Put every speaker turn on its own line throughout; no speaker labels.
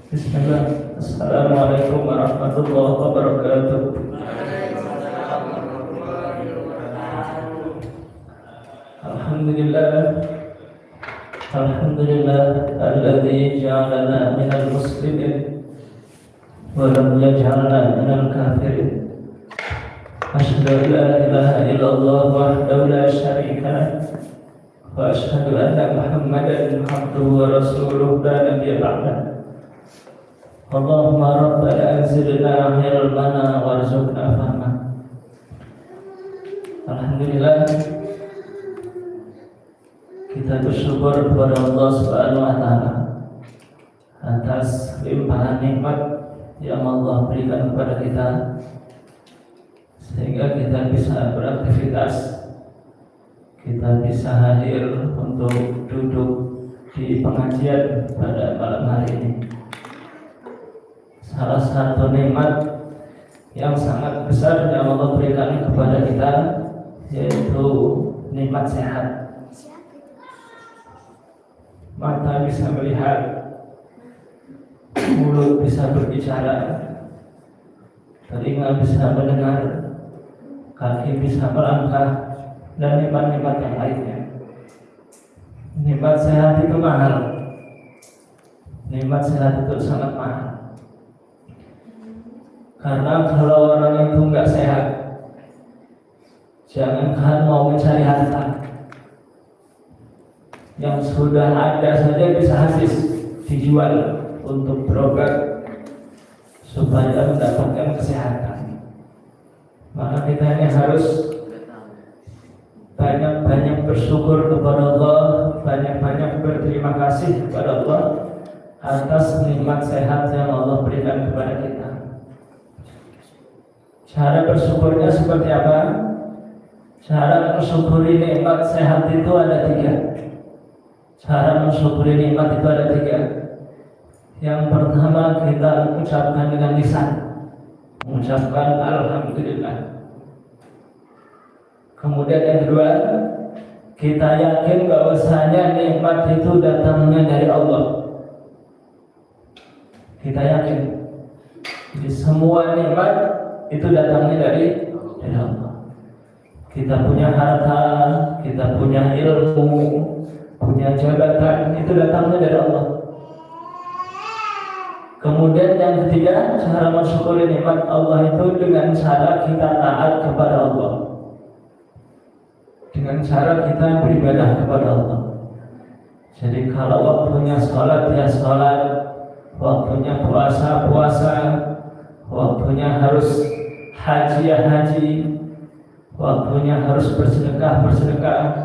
Bismillah. Assalamualaikum warahmatullahi wabarakatuh. Alhamdulillah. Alhamdulillah alladzi ja'alana minal muslimin wa lam yaj'alna minal kafirin. Asyhadu an la ilaha illallah wahdahu la syarika lah wa asyhadu anna Muhammadan abduhu wa rasuluhu la nabiyya ba'dahu. Allahumma rabbana anzilna ilmana warzuqna fahma. Alhamdulillah, kita bersyukur kepada Allah Subhanahu wa taala atas limpahan nikmat yang Allah berikan kepada kita sehingga kita bisa beraktivitas, kita bisa hadir untuk duduk di pengajian pada malam hari ini. Salah satu nikmat yang sangat besar yang Allah berikan kepada kita yaitu nikmat sehat. Mata bisa melihat, mulut bisa berbicara, telinga bisa mendengar, kaki bisa melangkah, dan nikmat-nikmat yang lainnya. Nikmat sehat itu mahal. Nikmat sehat itu sangat mahal. Karena kalau orang itu nggak sehat, jangankan mau mencari harta, yang sudah ada saja bisa habis dijual untuk berobat supaya mendapatkan kesehatan. Maka kita ini harus banyak-banyak bersyukur kepada Allah, banyak-banyak berterima kasih kepada Allah atas nikmat sehat yang Allah berikan kepada kita. Cara bersyukurnya seperti apa? Cara mensyukuri nikmat sehat itu ada 3. Cara mensyukuri nikmat itu ada 3. Yang pertama, kita mengucapkan dengan lisan, mengucapkan alhamdulillah. Kemudian yang kedua, kita yakin bahwasanya nikmat itu datangnya dari Allah. Kita yakin jadi semua nikmat itu datangnya dari Allah. Kita punya harta, kita punya ilmu, punya jabatan, itu datangnya dari Allah. Kemudian yang ketiga, cara mensyukuri nikmat Allah itu dengan cara kita taat kepada Allah, dengan cara kita beribadah kepada Allah. Jadi kalau waktunya sholat ya sholat, waktunya puasa puasa, waktunya harus haji ya haji, waktunya harus bersedekah bersedekah,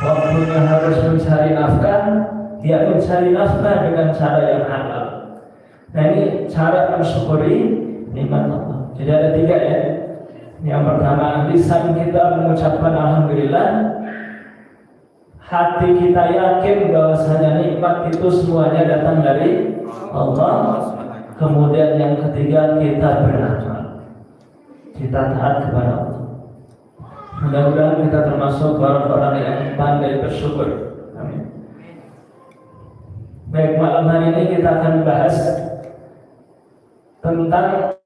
waktunya harus mencari nafkah ya mencari nafkah dengan cara yang halal. Nah ini cara mensyukuri nikmat Allah. Jadi ada 3 ya. Yang pertama, lisan kita mengucapkan alhamdulillah, hati kita yakin bahwasanya nikmat itu semuanya datang dari Allah. Kemudian yang ketiga, kita beramal, kita taat kepada Allah. Mudah-mudahan kita termasuk orang-orang yang pandai bersyukur. Amin. Baik, malam hari ini kita akan bahas tentang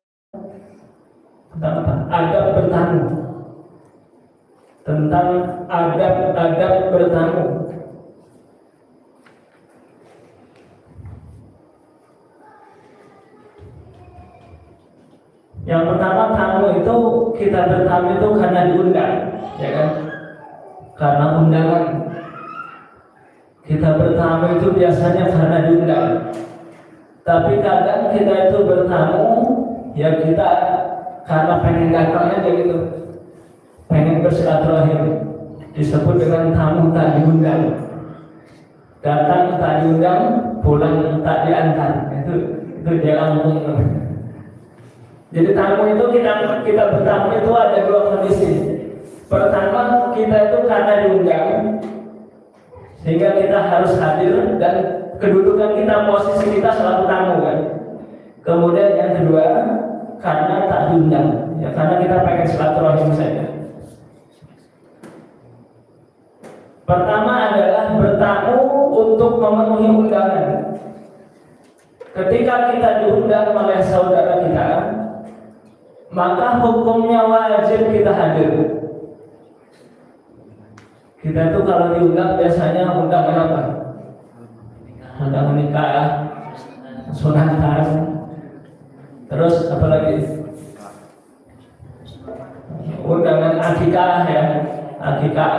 apa? Adab bertamu. Tentang adab bertamu. Yang pertama, tamu itu kita bertamu itu karena diundang, ya kan? Karena undangan. Kita bertamu itu biasanya karena diundang. Tapi kadang kita itu bertamu, ya kita karena pengen datang aja gitu, pengen bersilaturahim, disebut dengan tamu tak diundang. Datang tak diundang, pulang tak diantar. Itu dia langsung. Jadi tamu itu kita bertamu itu ada 2 kondisi. Pertama, kita itu karena diundang. sehingga kita harus hadir dan kedudukan kita, posisi kita selaku tamu kan. Kemudian yang kedua, karena tak diundang, ya karena kita pengen silaturahim saja. Pertama adalah bertamu untuk memenuhi undangan. Ketika kita diundang oleh saudara kita, maka hukumnya wajib kita hadir. Kita tuh kalau diundang biasanya undangan apa? Undangan nikah, sunatan, terus apa lagi? Undangan akikah ya, akikah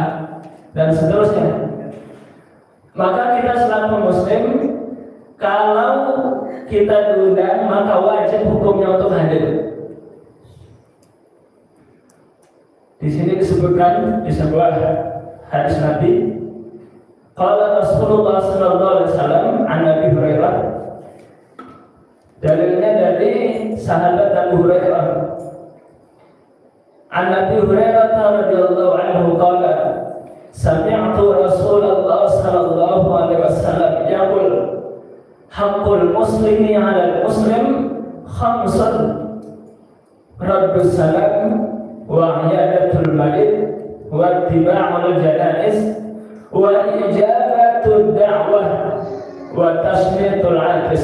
dan seterusnya. Maka kita selaku muslim, kalau kita diundang maka wajib hukumnya untuk hadir. Di sini disebutkan di sebuah hadis Nabi, qala Rasulullah sallallahu alaihi wasallam an Nabi Hurairah. Dalilnya dari sahabat Abu Hurairah. An Nabi Hurairah radhiyallahu anhu qala sami'tu Rasulullah sallallahu alaihi wasallam yaqul haqqul muslimi 'alal muslim khamsun raddus salam wa iyadatul marid wa ittiba'ul janaiz wa ijabatud da'wah wa tasmiyatul 'atis.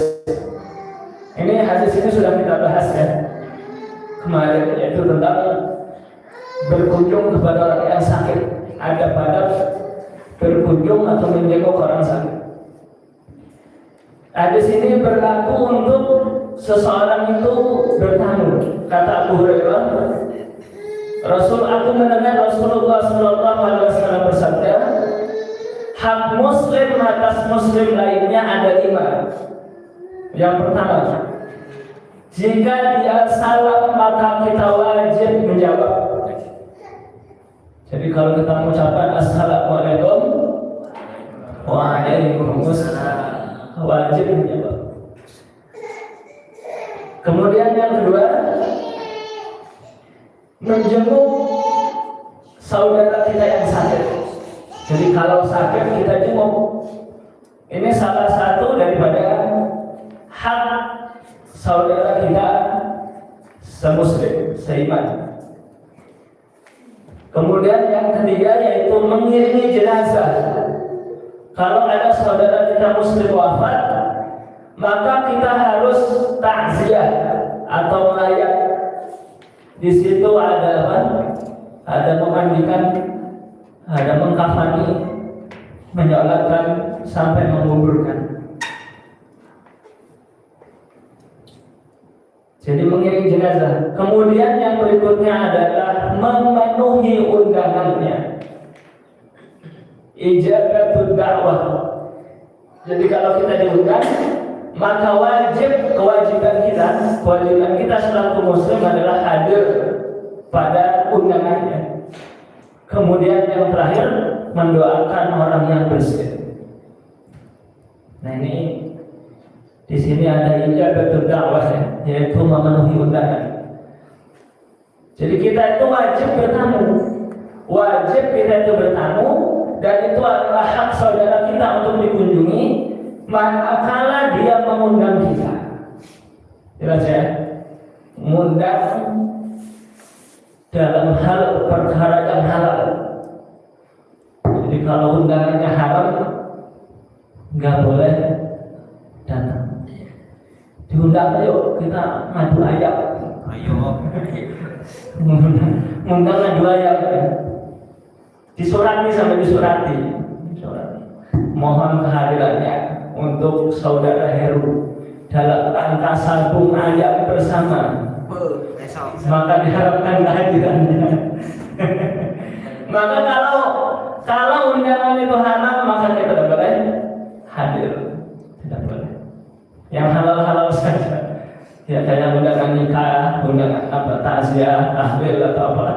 Ini hadis ini sudah kita bahas ya kemarin, yaitu tentang berkunjung kepada orang yang sakit. Ada pada berkunjung atau menjenguk orang sakit. Hadis ini berlaku untuk seseorang itu bertamu. Kata Abu Hurairah, aku mendengar Rasulullah sallallahu alaihi wasallam bersabda, hak muslim atas muslim lainnya ada 5. Yang pertama, jika dia salam maka kita wajib menjawab. Jadi kalau kita mengucapkan assalamualaikum waalaikumsalam, wajib menjawab. Kemudian yang kedua, menjenguk saudara kita yang sakit. Jadi kalau sakit kita jenguk. Ini salah satu daripada hak saudara kita semuslim, seiman. Kemudian yang ketiga yaitu mengiringi jenazah. Kalau ada saudara kita muslim wafat, maka kita harus takziah atau melayat. Di situ ada apa? Ada memandikan, ada mengkafani, menyolatkan sampai menguburkan. Jadi mengiring jenazah. Kemudian yang berikutnya adalah memenuhi undangannya. Ijabatul da'wah. Jadi kalau kita diundang, maka kewajiban kita selaku muslim adalah hadir pada undangannya. Kemudian yang terakhir, mendoakan orang yang bersih. Nah ini di sini ada ijabatul da'wah ya, yaitu memenuhi undangan. Jadi kita itu wajib bertamu, dan itu adalah hak saudara kita untuk dikunjungi, manakala dia mengundang kita. Jelas ya, mengundang dalam hal perkara yang halal. Jadi kalau undangannya haram, nggak boleh datang. Diundang, ayo kita madu ayam. Ayo. Undang madu ayam. Disurati sampai disurati. Mohon kehadirannya untuk saudara Heru dalam rangka sabung ayam bersama. Maka diharapkan kehadirannya. Maka kalau undangan itu halal, maka kita tidak boleh hadir. Tidak boleh. Yang halal-halal saja. Ya kayak undangan nikah, undangan apa, takziah, tahlil atau apa.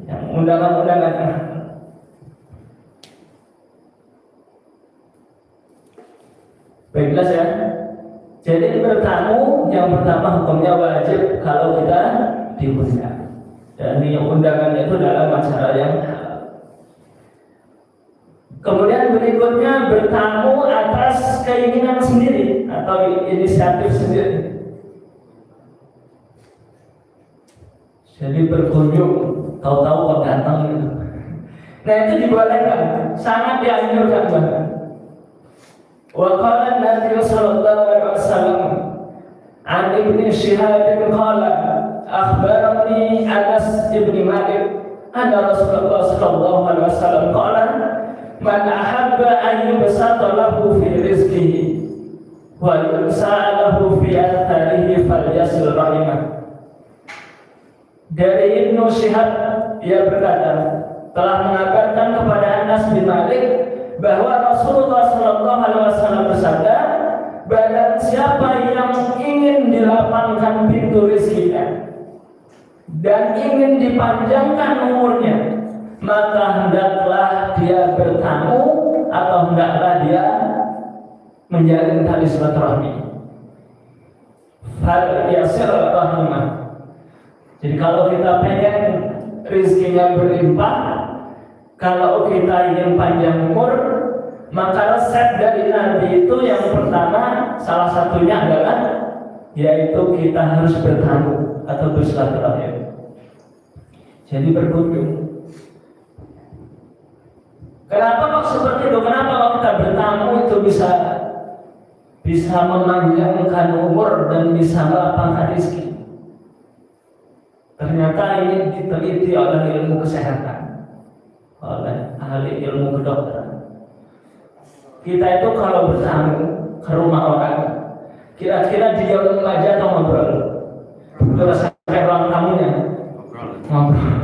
Yang undangan-undangan. Baiklah ya. Jadi bertamu yang pertama hukumnya wajib kalau kita diundang. Dan undangan itu dalam acara yang halal. Kemudian berikutnya bertamu atas keinginan sendiri atau inisiatif sendiri. Jadi berkunjung, tahu-tahu kok datang gitu. Nah itu dibolehkan, sangat dianjurkan bahkan. Wa qala Nabi sallallahu alaihi wasallam an Ibnu Syihab qala akhbarani Anas ibn Malik anna Rasulullah sallallahu alaihi wasallam qala man ahabba an yubsata lahu fi rizqihi wa yusa'alahu fi atharihi falyasil rahimah. Dari Ibnu Syihab, ia berkata, telah mengabarkan kepada Anas bin Malik bahwa Rasulullah Sallallahu Alaihi Wasallam bersabda, barang siapa yang ingin dilapangkan pintu rezekinya dan ingin dipanjangkan umurnya, maka hendaklah dia bertamu atau hendaklah dia menjalin tali silaturahmi. Fal yasir rahimah. Jadi kalau kita pengen rezekinya berlimpah, kalau kita ingin panjang umur, maka resep dari Nabi itu yang pertama, salah satunya adalah yaitu kita harus bertamu atau bersilaturahim. Jadi berkunjung. Kenapa kok seperti itu? Kenapa kalau kita bertamu itu bisa memanjangkan umur dan bisa melapangkan rezeki? Ternyata ini diteliti oleh ilmu kesehatan, oleh ahli ilmu kedokteran. Kita itu kalau bertamu ke rumah orang, kira-kira diam aja atau ngobrol? Terus sampai ruang tamunya ngobrol,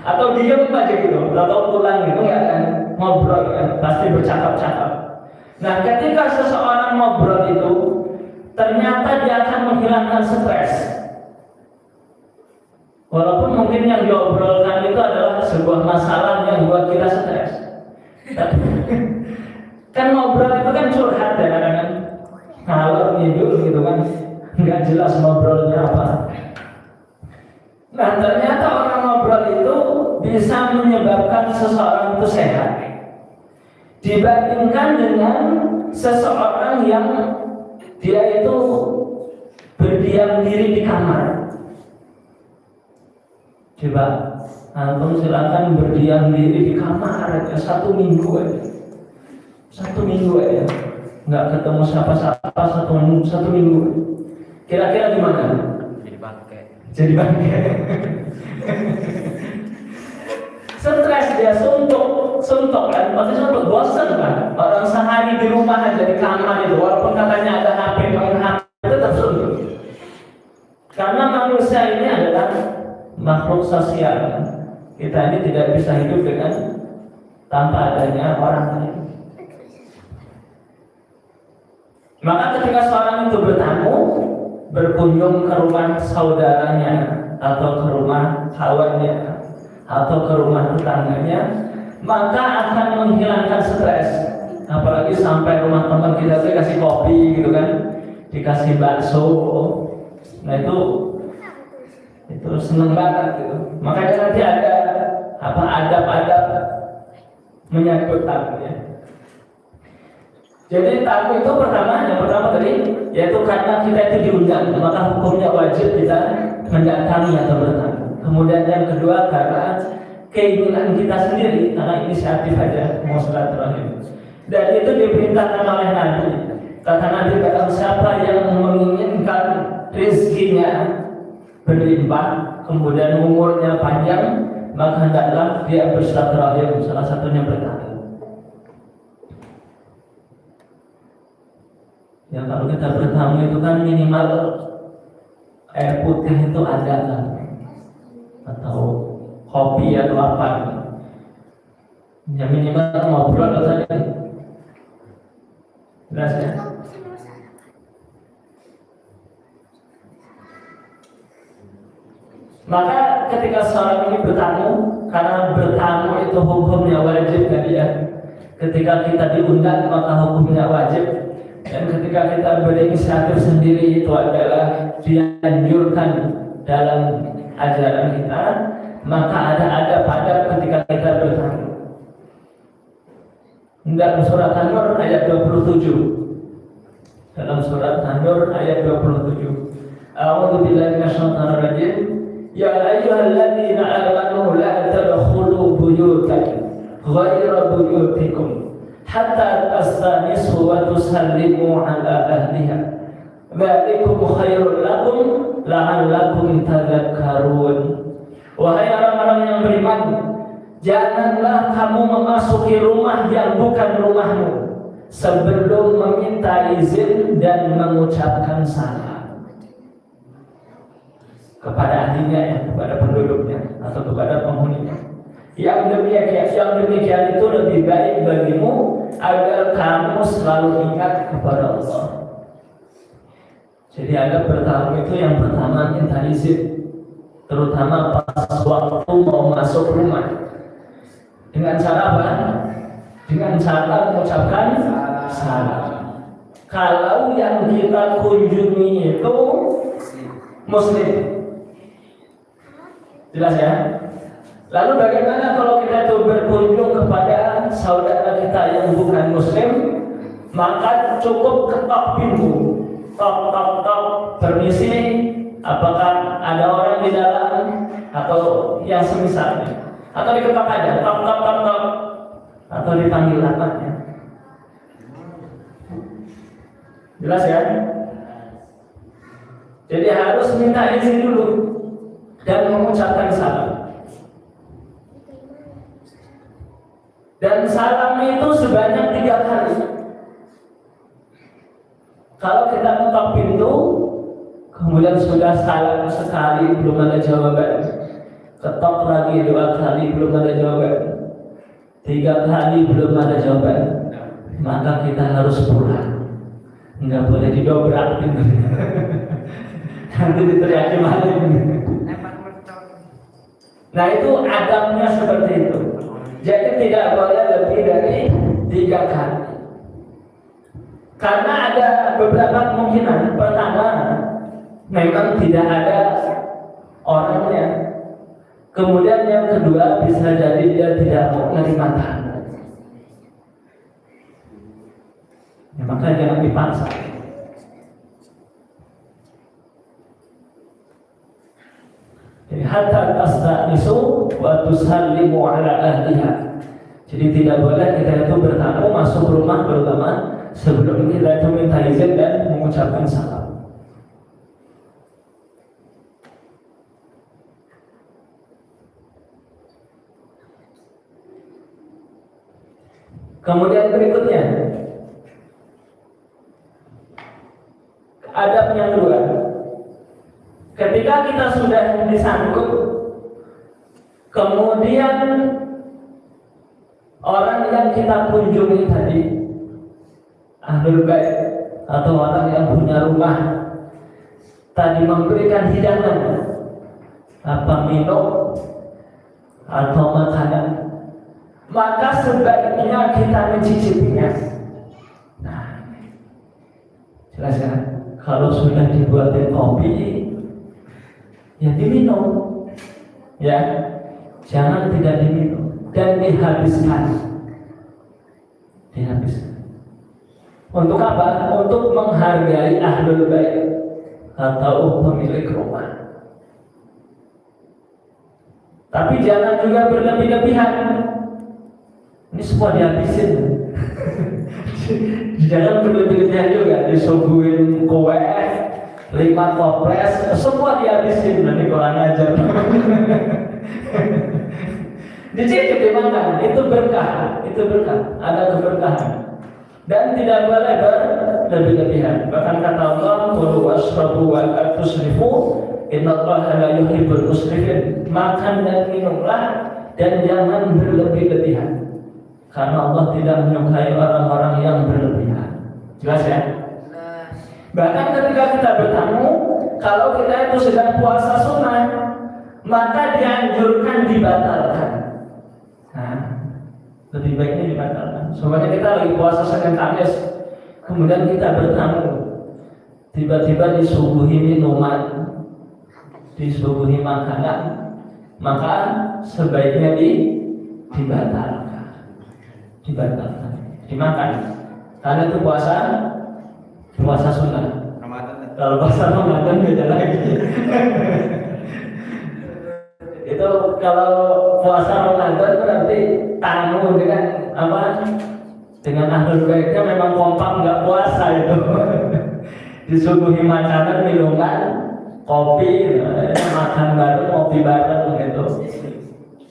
atau diam aja gitu, atau pulang gitu nggak kan? Ngobrol kan, pasti bercakap-cakap. Nah, ketika seseorang ngobrol itu, ternyata dia akan menghilangkan stres. Walaupun mungkin yang diobrolkan itu adalah sebuah masalah yang buat kita stres. Kan ngobrol itu kan curhat ya kan, ngalor ngidul gitu kan, nggak jelas ngobrolnya apa. Nah ternyata orang ngobrol itu bisa menyebabkan seseorang itu sehat dibandingkan dengan seseorang yang dia itu berdiam diri di kamar. Coba antum silakan berdiam diri di kamar aja 1 minggu aja, 1 minggu aja, nggak ketemu siapa-siapa 1 minggu. Kira-kira gimana? Jadi bangke. Stres dia, suntuk kan, maksudnya suntuk, bosan kan. Orang sehari di rumah aja di kamar itu, walaupun katanya ada HP, main HP tetap suntuk. Karena manusia ini adalah makhluk sosial. Kita ini tidak bisa hidup dengan tanpa adanya orang lain. Maka ketika seorang itu bertamu, berkunjung ke rumah saudaranya atau ke rumah kawannya atau ke rumah tetangganya, maka akan menghilangkan stres. Apalagi sampai rumah teman kita tuh kasih kopi gitu kan, dikasih bakso. Nah itu seneng banget gitu. Makanya nanti ada adab-adab menyambut tamunya. Jadi tamu itu yang pertama tadi yaitu karena kita itu diundang, maka hukumnya wajib kita mendatangi atau bertamu. Kemudian yang kedua karena keinginan kita sendiri, karena inisiatif aja mau silaturahim. Dan itu diperintahkan oleh Nabi. Kata Nabi, kata siapa yang menginginkan rezekinya berlimpah, kemudian umurnya panjang, maka hendaklah dia bersilaturahim, salah satunya bertamu. Ya kalau kita bertamu itu kan minimal air putih itu ada kan, atau kopi atau apa gitu. Ya minimal ngobrol saja. Jelas ya? Maka ketika seorang ini bertamu, karena bertamu itu hukumnya wajib kan ya. Ketika kita diundang maka hukumnya wajib. Dan ketika kita berinisiatif sendiri itu adalah dianjurkan dalam ajaran kita, maka ada adab-adab ketika kita bertamu. Dalam surat An-Nur ayat 27. Dalam surat An-Nur ayat 27. A'udzu billahi minasyaitonir rajim. Ya ayyuhalladzina amanu la tadkhulu buyutan ghayra buyutikum hatta tastanisu wa tusallimu ala ahliha. Dzalikum khairul lakum la'allakum tadhakkarun. Wahai orang-orang yang beriman, janganlah kamu memasuki rumah yang bukan rumahmu sebelum meminta izin dan mengucapkan salam kepada ahlinya, kepada penduduknya atau kepada penghuninya. Yang demikian itu lebih baik bagimu agar kamu selalu ingat kepada Allah. Jadi adab bertamu itu yang pertama minta izin, terutama pas waktu mau masuk rumah. Dengan cara apa? Dengan cara mengucapkan salam. Kalau yang kita kunjungi itu Muslim, jelas ya? Lalu bagaimana kalau kita itu berkunjung kepada saudara kita yang bukan Muslim? Maka cukup ketok pintu, tok tok tok, permisi, apakah ada orang di dalam atau yang semisalnya? Atau diketok aja, tok tok tok tok, atau dipanggil namanya. Jelas ya? Jadi harus minta izin dulu dan mengucapkan salam. Dan salam itu sebanyak 3 kali. Kalau kita ketok pintu, kemudian sudah salam sekali belum ada jawaban, ketok lagi 2 kali belum ada jawaban, 3 kali belum ada jawaban, maka kita harus pulang. Nggak boleh didobrak pintu. Nanti diteriaki maling. Nah itu adabnya seperti itu. Jadi tidak boleh lebih dari 3 kali. Karena ada beberapa kemungkinan. Pertama, memang tidak ada orangnya. Kemudian yang kedua, bisa jadi dia tidak mau menerima tamu. Ya, maka jangan dipaksa. Jadi hatta tastanisu wa tusallimu ala ahliha. Jadi tidak boleh kita itu bertamu masuk rumah terutama sebelum kita itu minta izin dan mengucapkan salam. Kemudian berikutnya, adab yang kedua. Ketika kita sudah disambut, kemudian orang yang kita kunjungi tadi, ahlul bait atau orang yang punya rumah tadi memberikan hidangan, apa minum atau makanan, maka sebaiknya kita mencicipinya. Nah, jelas kan? Kalau sudah dibuatin kopi, ya diminum, ya jangan tidak diminum dan dihabiskan. Untuk apa? Untuk menghargai ahlul bait atau pemilik rumah. Tapi jangan juga berlebih-lebihan. Ini semua dihabisin. Jangan berlebih-lebihan juga, disuguhin kue 5 toples, semua dihabisin, nanti kurang ajar. Dicicip dimakan, itu berkah, ada keberkahan. Dan tidak boleh berlebih-lebihan. Bahkan kata Allah, "Kulu washrabu wa la tusrifu, innallaha la yuhibbul musrifin." Makan dan minumlah dan jangan berlebih-lebihan. Karena Allah tidak menyukai orang-orang yang berlebihan. Jelas ya? Bahkan ketika kita bertamu, kalau kita itu sedang puasa sunnah, maka dianjurkan dibatalkan. Nah, lebih baiknya dibatalkan. Soalnya kita lagi puasa Senin Kamis, kemudian kita bertamu, tiba-tiba disuguhi minuman, disuguhi makanan, maka sebaiknya dibatalkan. dimakan. Karena itu puasa sunnah. Kalau puasa Ramadan beda lagi. Itu kalau puasa Ramadan berarti tamu dengan apa? Dengan ahlul baitnya memang kompak nggak puasa itu. Disuguhi makanan, minuman, kopi, makan bareng, kopi bareng gitu.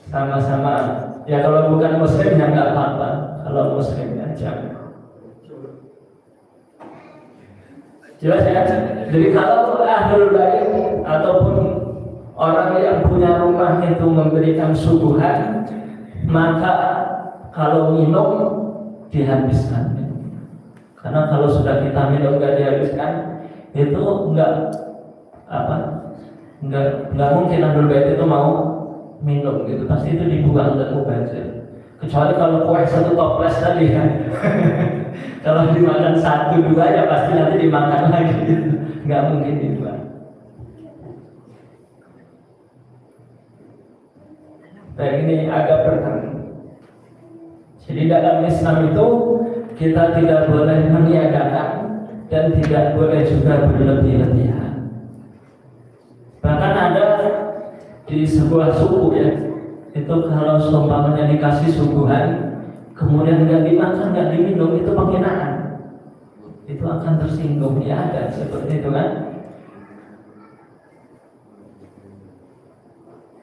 Sama-sama. Ya kalau bukan muslim ya nggak apa-apa. Kalau muslim aja. Jelas ya. Jadi kalau ahlul bait ataupun orang yang punya rumah itu memberikan suguhan, maka kalau minum dihabiskan. Karena kalau sudah kita minum nggak dihabiskan, itu nggak mungkin ahlul bait itu mau minum gitu. Pasti itu dibuang dan mubazir. Kecuali kalau kue satu toples tadi kan. Kalau dimakan satu dua ya pasti nanti dimakan lagi. Nggak mungkin dibuang. Nah ini agak bertanya. Jadi dalam Islam itu kita tidak boleh meniadakan dan tidak boleh juga berlebih-lebihan. Bahkan ada di sebuah suku ya, itu kalau seumpamanya dikasih suguhan, kemudian nggak dimakan, nggak diminum, itu penghinaan. Itu akan tersinggung, ya ada seperti itu kan.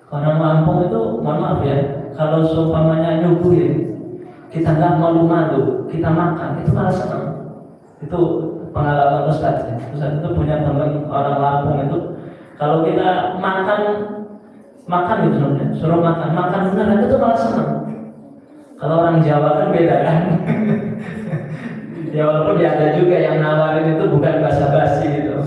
Orang Lampung itu, mohon maaf ya, kalau seumpamanya nyuguhin, kita nggak malu-malu, kita makan, itu malah senang. Itu pengalaman Ustaz ya. Ustaz itu punya teman orang Lampung itu, kalau kita makan gitu sebenarnya, suruh makan beneran itu malah senang. Kalau orang Jawa kan beda kan. Ya walaupun dia ada juga yang nawarin itu bukan basa-basi gitu.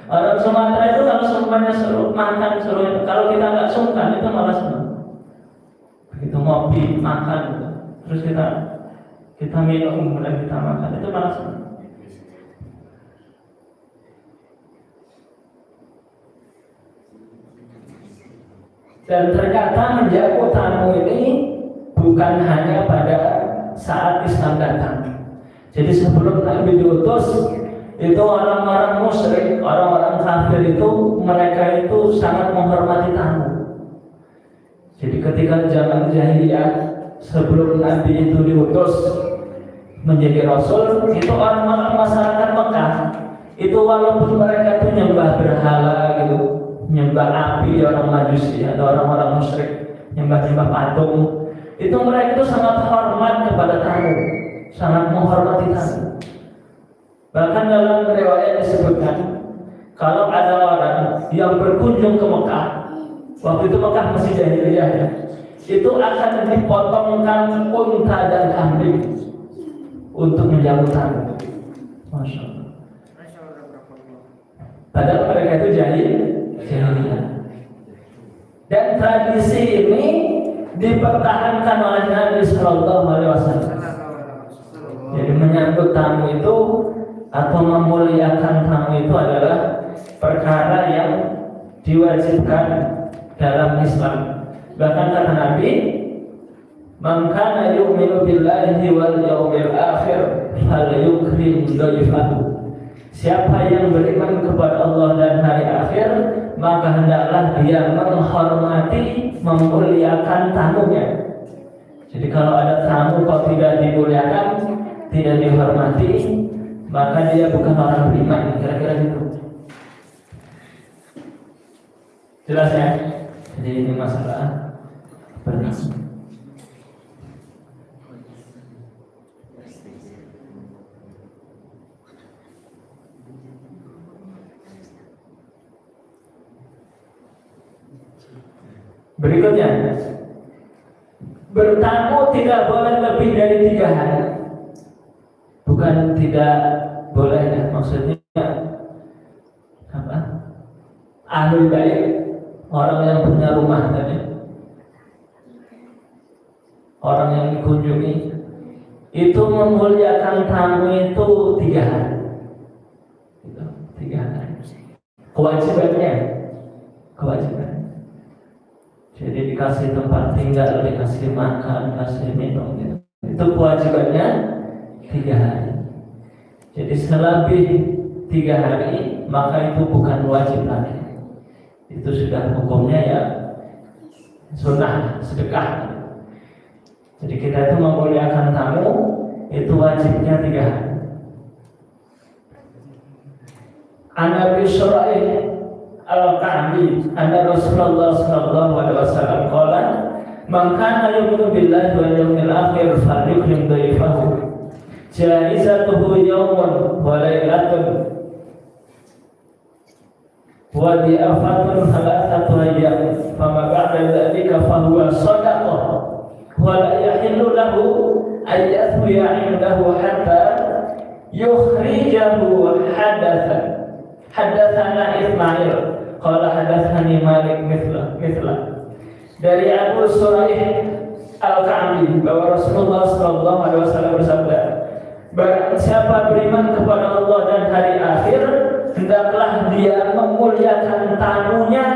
Orang Sumatera itu kalau semuanya suruh makan, kalau kita nggak sungkan itu malah senang. Begitu ngopi, makan gitu. Terus kita minum, kemudian kita makan, itu malah senang. Dan ternyata menjamu tamu ini bukan hanya pada saat Islam datang. Jadi sebelum Nabi diutus, itu orang-orang musyrik, orang-orang kafir itu, mereka itu sangat menghormati tamu. Jadi ketika zaman jahiliyah, sebelum Nabi itu diutus menjadi Rasul, itu orang-orang masyarakat Mekah itu walaupun mereka itu nyembah berhala gitu, nyembah api, orang Majusi atau orang-orang musyrik, nyembah patung, itu mereka itu sangat hormat kepada tamu, sangat menghormati tamu. Bahkan dalam riwayat disebutkan, kalau ada orang yang berkunjung ke Mekah, waktu itu Mekah masih jahiliyah ya, itu akan dipotongkan unta dan kambing untuk menjamu tamu. Masya Allah. Padahal mereka itu jahiliyah. Dan tradisi ini dipertahankan oleh Nabi Sallallahu Alaihi Wasallam. Jadi menyambut tamu itu atau memuliakan tamu itu adalah perkara yang diwajibkan dalam Islam. Bahkan kata Nabi, "Man kana yu'minu billahi wal yawmil akhir falyukrim dhaifahu." Siapa yang beriman kepada Allah dan hari akhir, maka hendaklah dia menghormati, memuliakan tamunya. Jadi kalau ada tamu kok tidak dimuliakan, tidak dihormati, maka dia bukan orang beriman, kira-kira gitu. Jelas ya? Jadi ini masalah beriman. Berikutnya, bertamu tidak boleh lebih dari 3 hari. Bukan tidak boleh ya, maksudnya apa? Ahlul bait, orang yang punya rumah tadi, orang yang dikunjungi, itu memuliakan tamu itu 3 hari. 3 hari. Kewajibannya. Jadi dikasih tempat tinggal, dikasih makan, dikasih minum gitu. Itu itu kewajibannya 3 hari. Jadi selebih 3 hari maka itu bukan wajib lagi. Itu sudah hukumnya ya sunnah, sedekah. Jadi kita itu memuliakan tamu itu wajibnya 3 hari. An Abi Syuraih Al-Ka'bi anna Rasulullah sallallahu alaihi wasallam qala man kana yu'minu billahi wal yawmil akhir falyukrim dhaifahu jaizatuhu yawmun wa lailatun wa di'afatun thalathatu ayyam fama ba'da dhalika fahuwa shadaqah wa la yahillu lahu ayyathu ya'indahu hatta yukhrijahu hadathan. Haddatsana Ismail qala haddatsani Malik mithla dari Abu Syuraih Al-Ka'bi bahwa Rasulullah sallallahu alaihi wasallam bersabda, barang siapa beriman kepada Allah dan hari akhir, hendaklah dia memuliakan tamunya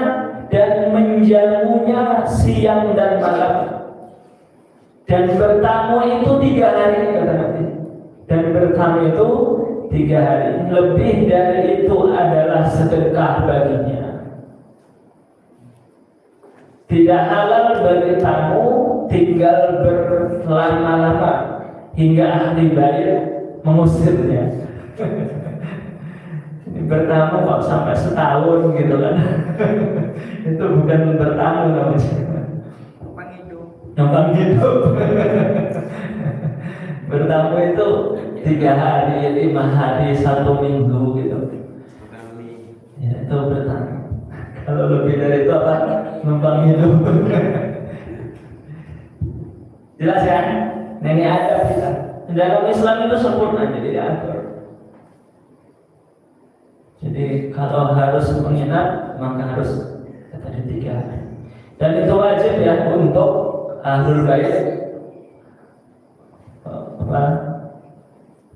dan menjamunya siang dan malam. Dan bertamu itu 3 hari kata Nabi. Dan bertamu itu 3 hari. Lebih dari itu adalah sedekah baginya. Tidak halal bagi tamu tinggal berlama-lama hingga ahli bait mengusirnya. Bertamu kok sampai setahun gitu kan. Itu bukan bertamu namanya. Numpang hidup. Bertamu itu 3 hari, 5 hari, 1 minggu gitu. Ya, itu bertamu. Kalau lebih dari itu apa? Numpang hidup. Jelas ya? Nah, ini adab kita. Dalam Islam itu sempurna, jadi diatur. Jadi kalau harus menginap, maka harus tadi 3 hari. Dan itu wajib ya untuk ahlul bait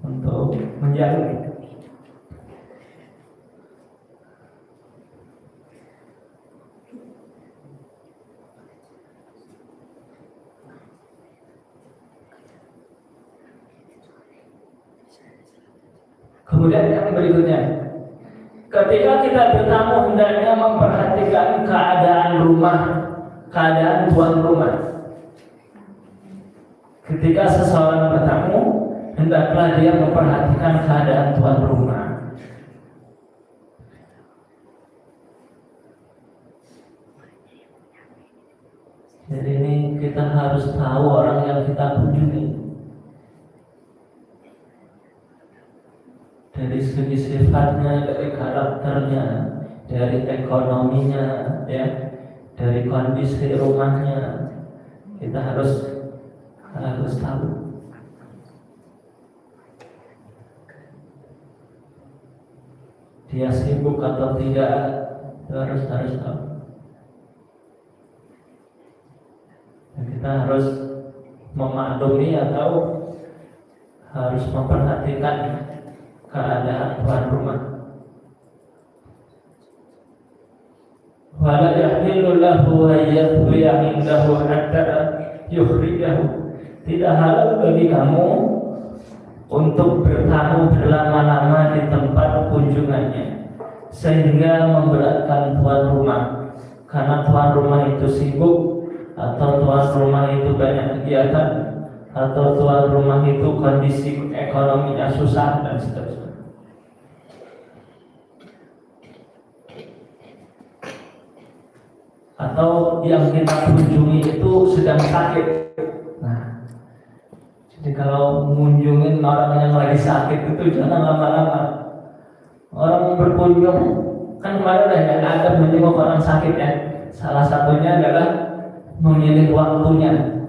untuk menjaga. Kemudian yang berikutnya, ketika kita bertamu hendaknya memperhatikan keadaan rumah, keadaan tuan rumah. Ketika seseorang bertamu, hendaklah dia memperhatikan keadaan tuan rumah. Jadi ini kita harus tahu orang yang kita kunjungi. Dari segi sifatnya, dari karakternya, dari ekonominya, ya, dari kondisi rumahnya, kita harus tahu. Dia sibuk atau tidak, itu harus tahu. Dan kita harus memaklumi atau harus memperhatikan keadaan tuan rumah. Wala yahillu lahu ayyatuya indahu hatta yukhrijahu. Tidak halal bagi kamu untuk bertamu berlama-lama di tempat kunjungannya sehingga memberatkan tuan rumah, karena tuan rumah itu sibuk, atau tuan rumah itu banyak kegiatan, atau tuan rumah itu kondisi ekonominya susah dan seterusnya. Atau yang kita kunjungi itu sedang sakit. Nah, jadi kalau mengunjungin orang yang lagi sakit itu jangan lama-lama. Orang berkunjung kan kemarin ada menjenguk orang sakit ya. Salah satunya adalah memilih waktunya.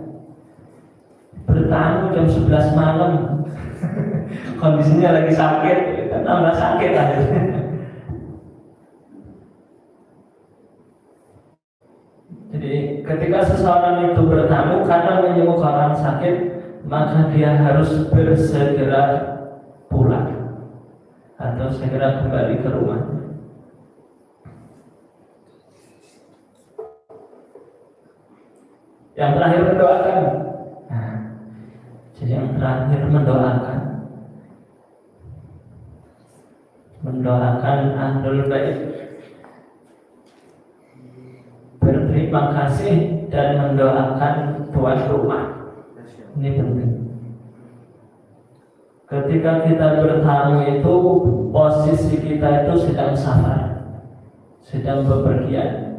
Bertamu jam 11 malam. Kondisinya lagi sakit, kan tambah sakit akhirnya. Jadi ketika seseorang itu bertamu karena menjenguk orang sakit, maka dia harus bersegera pulang atau segera kembali ke rumah. Yang terakhir mendoakan. Jadi yang terakhir mendoakan ahlul bait, berterima kasih dan mendoakan tuan rumah. Ini penting. Ketika kita bertamu itu, posisi kita itu sedang safar, sedang bepergian.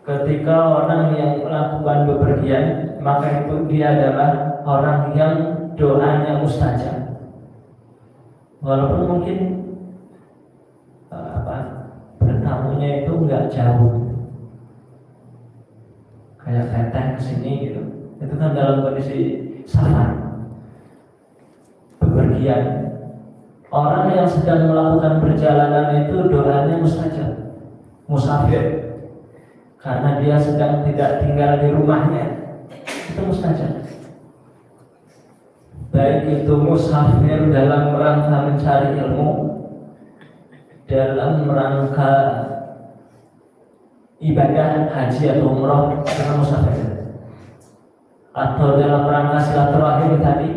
Ketika orang yang melakukan bepergian, maka itu dia adalah orang yang doanya mustajab. Walaupun mungkin bertamunya itu nggak jauh, kayak teteh kesini gitu, itu kan dalam kondisi safar, bepergian. Orang yang sedang melakukan perjalanan itu doanya mustajab, musafir, karena dia sedang tidak tinggal di rumahnya, itu mustajab. Baik itu musafir dalam rangka mencari ilmu, dalam rangka ibadah haji atau umrah, itu musafir, atau dalam rangka silaturahim tadi,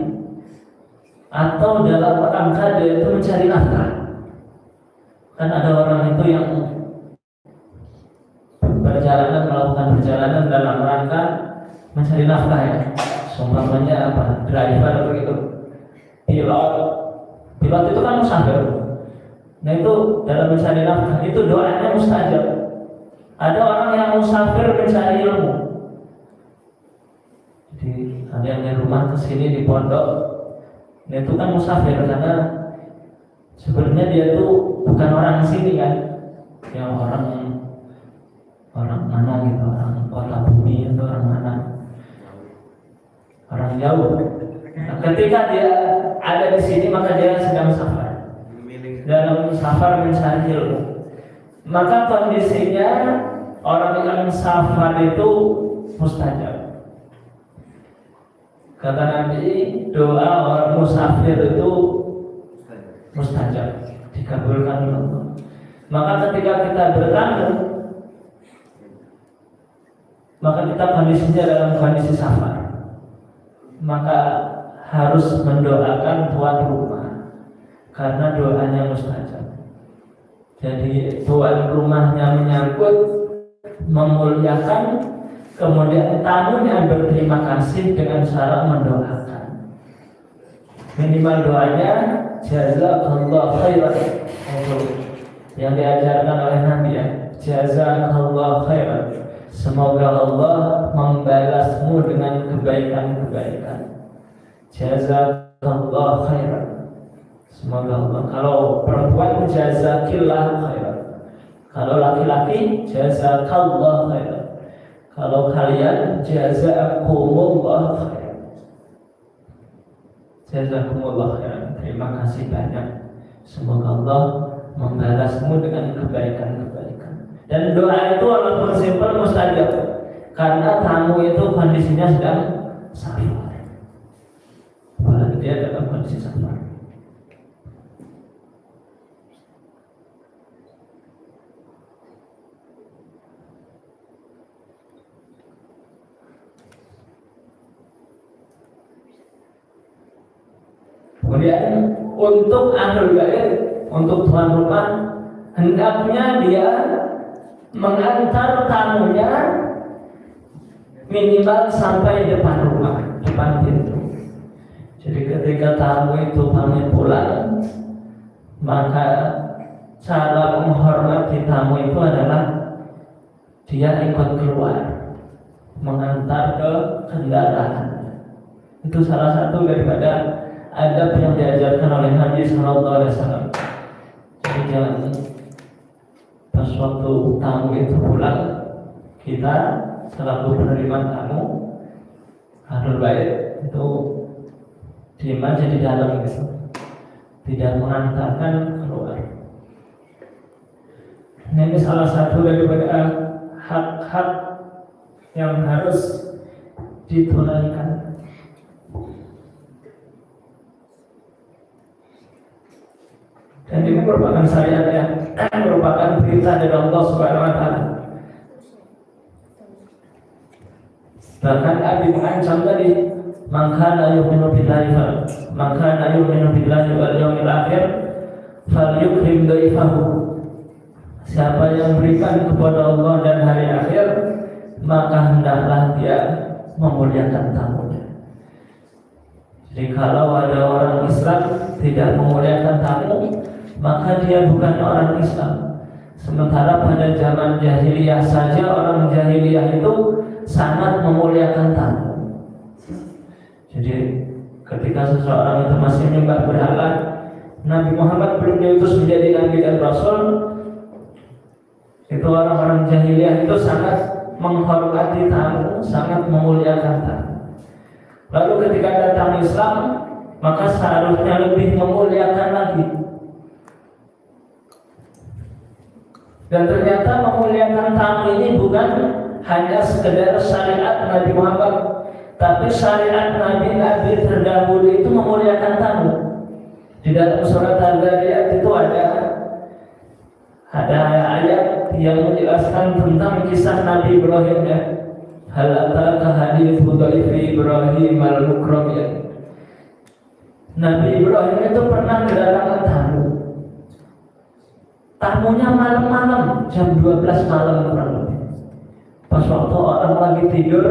atau dalam rangka dia itu mencari nafkah. Kan ada orang itu yang melakukan perjalanan dalam rangka mencari nafkah ya. Umpamanya driver begitu, pilot itu kan musafir. Nah itu dalam mencari nafkah itu doanya mustajab. Ada orang yang musafir mencari ilmu. Jadi ada yang dari rumah ke sini di pondok, nah itu kan musafir karena sebenarnya dia itu bukan orang sini kan, yang orang mana gitu, orang kota bumi atau orang mana, orang jauh. Nah, ketika dia ada di sini maka dia sedang safar, dalam safar mencari ilmu. Maka kondisinya orang yang safar itu mustajab. Kata Nabi, doa orang musafir itu mustajab, dikabulkan Allah. Maka ketika kita bertamu, maka kita kondisinya dalam kondisi safar, maka harus mendoakan tuan rumah karena doanya mustajab. Jadi tuan rumahnya menyambut, memuliakan, kemudian tamunya berterima kasih dengan cara mendoakan. Minimal doanya jazakallah khairan, yang diajarkan oleh Nabi ya, jazakallah khairan, semoga Allah membalasmu dengan kebaikan-kebaikan. Jazakallah khairan, semoga Allah. Kalau perempuan jazakillah khairan, kalau laki-laki jazakallah khairan, kalau kalian jazakumullah khairan. Jazakumullah khairan, terima kasih banyak, semoga Allah membalasmu dengan kebaikan-kebaikan. Dan doa itu walaupun simpel mustajab, karena tamu itu kondisinya sedang safar, apalagi dia dalam kondisi safar. Kemudian untuk ahlul bait, untuk tuan rumah, hendaknya dia mengantar tamunya minimal sampai depan rumah, depan pintu. Jadi ketika tamu itu pamit pulang, maka cara menghormati tamu itu adalah dia ikut keluar, mengantar ke kendaraan. Itu salah satu daripada adab yang diajarkan oleh Nabi SAW. Jadi jangan pas waktu tamu itu pulang, kita selaku penerima tamu ahlul bait itu diam aja di dalam gitu, tidak mengantarkan keluar. Nah, ini salah satu daripada hak-hak yang harus ditunaikan. Dan ini merupakan syariat yang merupakan perintah dari Allah Subhanahu wa taala. Bahkan Nabi mengancam tadi, Man kana yu'minu billahi wal yawmil akhir falyukrim dhaifahu. Siapa yang beriman kepada Allah dan hari akhir, maka hendaklah dia memuliakan tamunya. Jadi kalau ada orang Islam tidak memuliakan tamu, maka dia bukan orang Islam. Sementara pada zaman jahiliyah saja orang jahiliyah itu sangat memuliakan tamu. Jadi ketika seseorang itu masih menyembah berhala, Nabi Muhammad belum diutus menjadi nabi dan rasul, itu orang-orang jahiliyah itu sangat menghormati tamu, sangat memuliakan tamu. Lalu ketika datang Islam, maka seharusnya lebih memuliakan lagi. Dan ternyata memuliakan tamu ini bukan hanya sekedar syariat Nabi Muhammad, tapi syariat nabi-nabi terdahulu itu memuliakan tamu. Di dalam surat Al-Zariyat itu ada ayat yang menjelaskan tentang kisah Nabi Ibrahim ya. Hal ataka hadithu dhaifi Ibrahim al-Mukramin. Nabi Ibrahim itu pernah kedatangan tamu. Tamunya malam-malam, jam 12 malam kurang lebih. Pas waktu orang lagi tidur,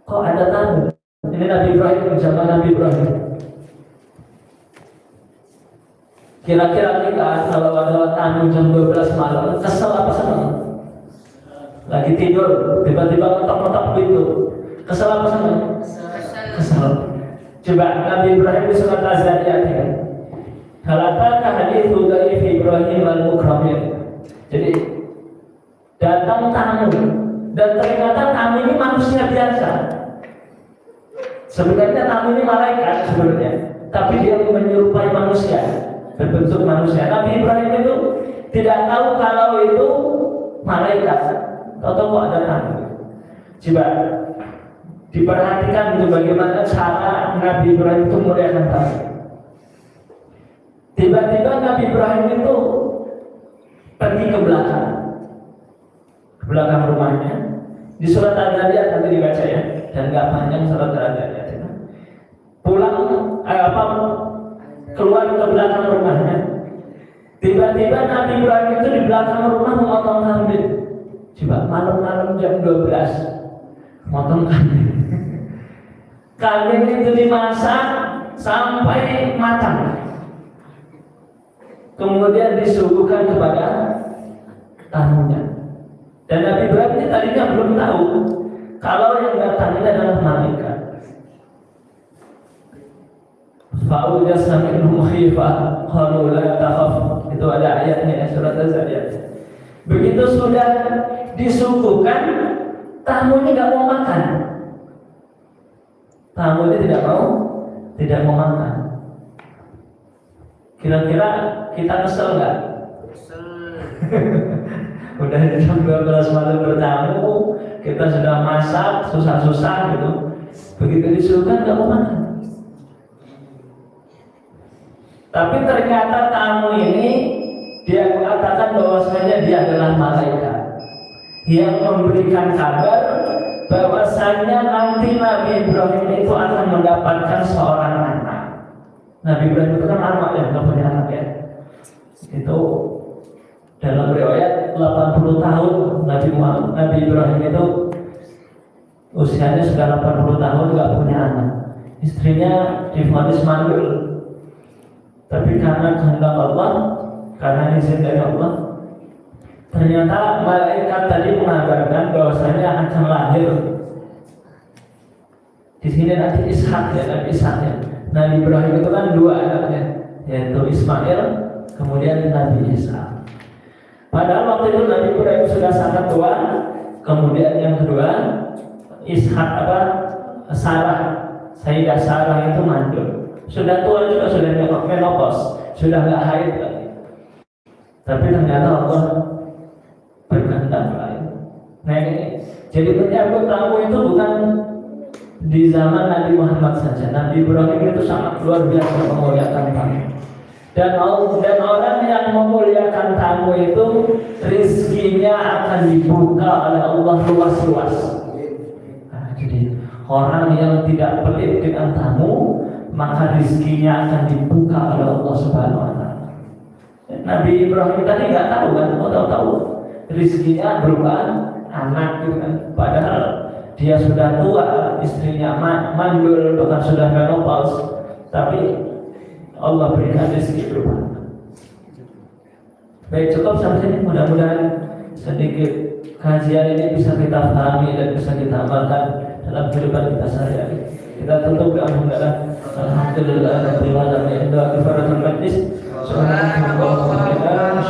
kok ada tamu? Ini Nabi Ibrahim, zaman Nabi Ibrahim. Kira-kira kita kalau ada tamu jam 12 malam, kesel apa senang? Lagi tidur, tiba-tiba ngetok-ngetok gitu. Kesel apa senang? Kesel. Coba Nabi Ibrahim di surat Az-Zariyat ya. Halataka hadithu dhaifi Ibrahim al-Mukramin. Jadi datang tamu, dan ternyata tamu ini manusia biasa. Sebenarnya tamu ini malaikat sebenarnya, tapi dia menyerupai manusia, berbentuk manusia. Nabi Ibrahim itu tidak tahu kalau itu malaikat. Tahu kok ada tamu. Coba diperhatikan itu bagaimana cara Nabi Ibrahim itu memuliakan tamu. Tiba-tiba Nabi Ibrahim itu pergi ke belakang rumahnya. Di surat Al-Zariyat nanti dibaca ya, dan nggak panjang surat Al-Zariyat itu. Keluar ke belakang rumahnya. Tiba-tiba Nabi Ibrahim itu di belakang rumah memotong kambing. Coba malam-malam jam 12 motong kambing. Kambing itu dimasak sampai matang, kemudian disuguhkan kepada tamunya. Dan Nabi Ibrahim ini tadinya belum tahu kalau yang datang ini adalah malaikat. Fa'ujasa minhum khifah qalu la takhaf. Itu ada ayatnya ya, surat Az-Zariyat. Begitu sudah disuguhkan, tamu ini tidak mau makan. Tamu ini tidak mau makan. Kira-kira kita kesel nggak? Kesel. Udah jam 12 malam bertamu, kita sudah masak susah-susah gitu. Begitu disuguhkan nggak mau makan. Tapi ternyata tamu ini dia mengatakan bahwasanya dia adalah malaikat yang memberikan kabar bahwasanya nanti Nabi Ibrahim itu akan mendapatkan seorang anak. Nabi Ibrahim itu kan anak ya, nggak punya anak ya. Itu dalam riwayat 80 tahun Nabi Ibrahim itu usianya sudah 80 tahun nggak punya anak. Istrinya divonis mandul. Tapi karena kehendak Allah, karena izin dari Allah, ternyata malaikat tadi mengabarkan bahwasanya akan lahir. Di sini nanti Ishak ya, Nabi Ishak ya. Nabi Ibrahim itu kan dua anaknya, yaitu Ismail, kemudian Nabi Isa. Padahal waktu itu Nabi Ibrahim sudah sangat tua. Kemudian yang kedua, Ishak Sarah, Sayyidah Sarah itu mandul. Sudah tua juga, sudah menopause, sudah nggak haid lagi. Tapi ternyata Allah berkehendak lain. Nah ini, jadi menyambut tamu itu bukan di zaman Nabi Muhammad saja. Nabi Ibrahim itu sangat luar biasa memuliakan tamu. Dan orang yang memuliakan tamu itu rizkinya akan dibuka oleh Allah luas-luas. Nah, jadi Orang yang tidak pelit dengan tamu, maka rizkinya akan dibuka oleh Allah Subhanahu wa Ta'ala. Nabi Ibrahim tadi nggak tahu kan, tahu rizkinya berupa anak gitu kan. Padahal dia sudah tua, istrinya mandul, bahkan sudah menopause, tapi Allah berikan rezeki berupa anak. Baik, cukup sampai sini. Mudah-mudahan sedikit kajian ini bisa kita pahami dan bisa kita amalkan dalam kehidupan kita sehari-hari. Kita tutup dengan alhamdulillah. Alhamdulillahirabbil alamin. Doa kifaratul majlis. Subhanallah wa bihamdihi.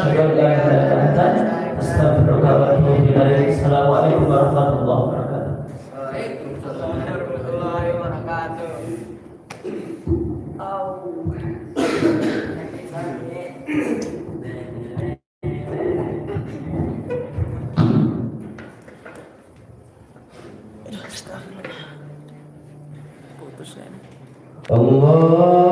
Astaghfirullah wa atubu ilaih. Assalamualaikum warahmatullahi wabarakatuh.
Waalaikumsalam warahmatullahi wabarakatuh.
Allah